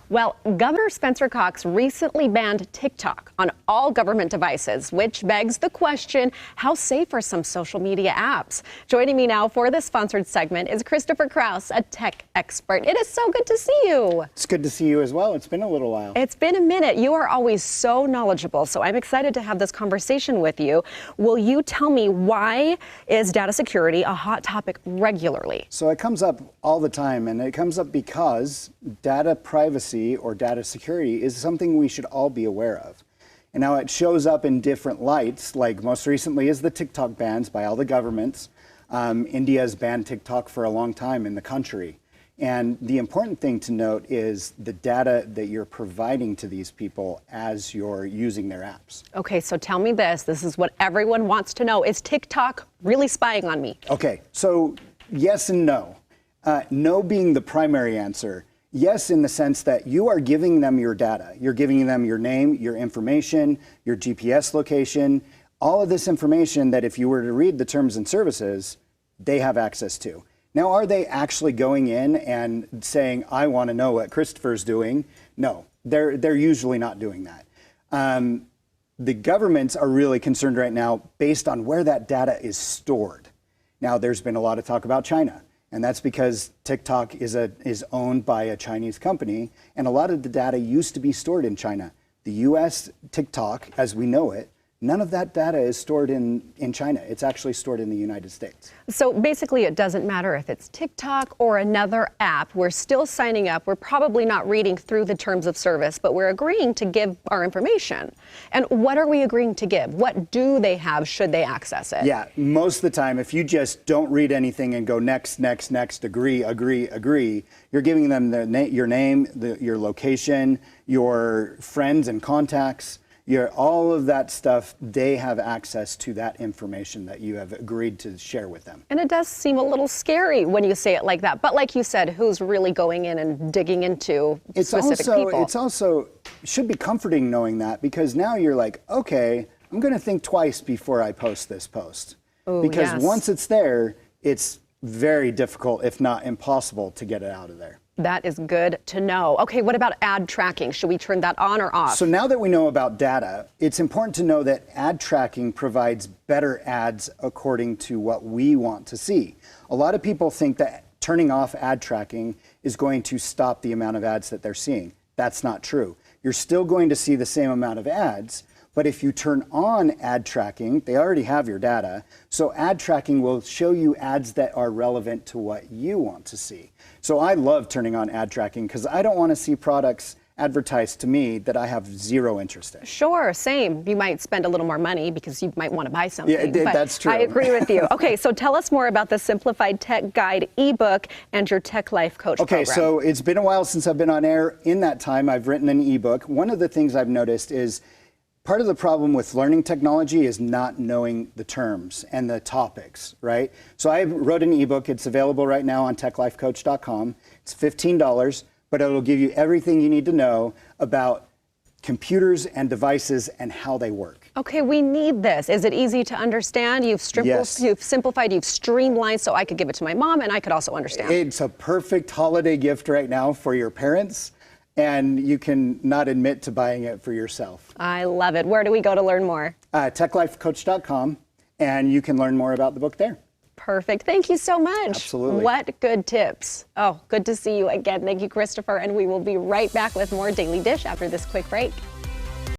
Well, Governor Spencer Cox recently banned TikTok on all government devices, which begs the question, how safe are some social media apps? Joining me now for this sponsored segment is Christopher Krause, a tech expert. It is so good to see you. It's good to see you as well. It's been a little while. It's been a minute. You are always so knowledgeable, so I'm excited to have this conversation with you. Will you tell me, why is data security a hot topic regularly? So it comes up all the time, and it comes up because data privacy or data security is something we should all be aware of. And now it shows up in different lights, like most recently is the TikTok bans by all the governments. India has banned TikTok for a long time in the country. And the important thing to note is the data that you're providing to these people as you're using their apps. Okay, so tell me this. This is what everyone wants to know. Is TikTok really spying on me? Okay, so yes and no. No being the primary answer. Yes, in the sense that you are giving them your data. You're giving them your name, your information, your GPS location, all of this information that if you were to read the terms and services, they have access to. Now, are they actually going in and saying, I want to know what Christopher's doing? No, they're usually not doing that. The governments are really concerned right now based on where that data is stored. Now, there's been a lot of talk about China. And that's because TikTok is owned by a Chinese company, and a lot of the data used to be stored in China. The US TikTok, as we know it, none of that data is stored in China. It's actually stored in the United States. So basically, it doesn't matter if it's TikTok or another app. We're still signing up. We're probably not reading through the terms of service, but we're agreeing to give our information. And what are we agreeing to give? What do they have should they access it? Yeah, most of the time, if you just don't read anything and go next, next, next, agree, agree, agree, you're giving them your name, your location, your friends and contacts. All of that stuff, they have access to that information that you have agreed to share with them. And it does seem a little scary when you say it like that. But like you said, who's really going in and digging into specific people? It's also should be comforting knowing that, because now you're like, okay, I'm going to think twice before I post this post. Ooh, because yes. Once it's there, it's very difficult, if not impossible, to get it out of there. That is good to know. Okay, what about ad tracking? Should we turn that on or off? So now that we know about data, it's important to know that ad tracking provides better ads according to what we want to see. A lot of people think that turning off ad tracking is going to stop the amount of ads that they're seeing. That's not true. You're still going to see the same amount of ads, but if you turn on ad tracking, they already have your data, so ad tracking will show you ads that are relevant to what you want to see. So I love turning on ad tracking because I don't want to see products advertised to me that I have zero interest in. Sure, same. You might spend a little more money because you might want to buy something. Yeah, that's true. I agree with you. Okay, so tell us more about the Simplified Tech Guide ebook and your Tech Life Coach program. Okay, so it's been a while since I've been on air. In that time, I've written an ebook. One of the things I've noticed is part of the problem with learning technology is not knowing the terms and the topics, right? So I wrote an ebook. It's available right now on techlifecoach.com. It's $15, but it'll give you everything you need to know about computers and devices and how they work. Okay, we need this. Is it easy to understand? Yes. You've simplified, you've streamlined, so I could give it to my mom and I could also understand. It's a perfect holiday gift right now for your parents, and you can not admit to buying it for yourself. I love it. Where do we go to learn more? Techlifecoach.com, and you can learn more about the book there. Perfect. Thank you so much. Absolutely. What good tips. Oh, good to see you again. Thank you, Christopher. And we will be right back with more Daily Dish after this quick break.